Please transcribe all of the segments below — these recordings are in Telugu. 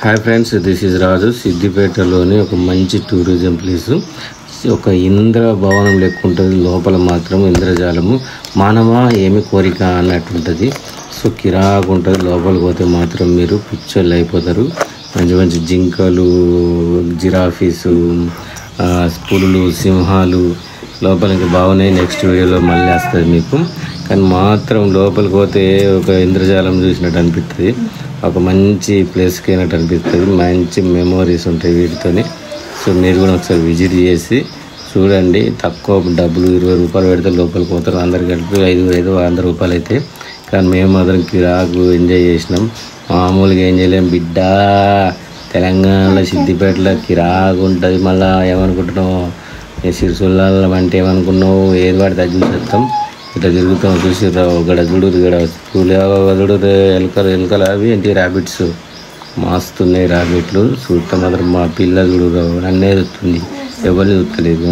హాయ్ ఫ్రెండ్స్, దిస్ ఈజ్ రాజు. సిద్దిపేటలోని ఒక మంచి టూరిజం ప్లేసు. ఒక ఇంద్ర భవనం లెక్క ఉంటుంది. లోపల మాత్రం ఇంద్రజాలము, మానవా ఏమి కోరిక అన్నట్టు ఉంటుంది. సో కిరాకు ఉంటుంది. లోపలికి పోతే మాత్రం మీరు పిచ్చర్లు అయిపోతారు. మంచి మంచి జింకలు, జిరాఫీసు, పులులు, సింహాలు లోపలికి బాగున్నాయి. నెక్స్ట్ వీడియోలో మళ్ళీ వస్తుంది మీకు. కానీ మాత్రం లోపలికి పోతే ఒక ఇంద్రజాలం చూసినట్టు అనిపిస్తుంది. ఒక మంచి ప్లేస్కి అయినట్టు అనిపిస్తుంది. మంచి మెమోరీస్ ఉంటాయి వీటితోని. సో మీరు కూడా ఒకసారి విజిట్ చేసి చూడండి. తక్కువ డబ్బులు 20 రూపాయలు పెడితే లోపలికి పోతారు. అందరు కలిపి 100 రూపాయలు అయితే. కానీ మేము మాత్రం కిరాకు ఎంజాయ్ చేసినాం. మామూలుగా ఏం చేయలేం బిడ్డ. తెలంగాణలో సిద్దిపేటలో కిరాకు ఉంటుంది. మళ్ళీ ఏమనుకుంటున్నావు, సిరిసుల్లాల అంటే ఏమనుకున్నావు, ఏది పడితే అది చూసేస్తాం. ఇట్లా తిరుగుతాం. చూసి గడ చూడు, గడ చూడు, ఎలుకలు అవి ఏంటి ర్యాబిట్స్ మాస్తున్నాయి. ర్యాబిట్లు చూస్తే మాత్రం మా పిల్ల చూడు నన్నే చూస్తుంది, ఎవరిని చూస్తలేదు.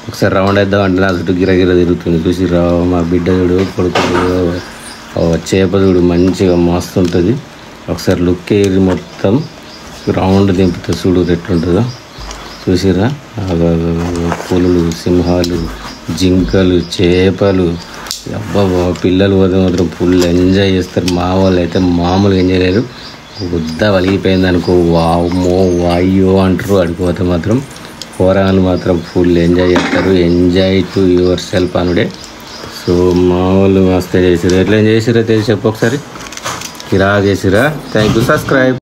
ఒకసారి రౌండ్ వేద్దాం అంటే నా చుట్టూ గిరగిర తిరుగుతుంది. చూసి మా బిడ్డ చూడు, కొడుకు చేప చూడు మంచిగా మస్తుంటుంది. ఒకసారి లుక్ వేసి మొత్తం రౌండ్ దింపుతా చూడు ఎట్లుంటుందో. చూసిరా పులులు, సింహాలు, జింకలు, చేపలు. అబ్బా పిల్లలు పోతే మాత్రం ఫుల్ ఎంజాయ్ చేస్తారు. మా వాళ్ళు అయితే మామూలుగా ఎంజాయ్ చేయలేరు. గుద్ద వలిగిపోయింది అనుకో, వామ్మో వాయ్యో అంటారు. అడిగిపోతే మాత్రం పోరాలు మాత్రం ఫుల్ ఎంజాయ్ చేస్తారు. ఎంజాయ్ టు యువర్ సెల్ఫ్ అనుడే. సో మా వాళ్ళు మస్తు చేసిరా. ఎట్లా చేసిరా తెలిసి చెప్పు ఒకసారి. కిరాక్ చేసిరా. Thank you. సబ్స్క్రైబ్.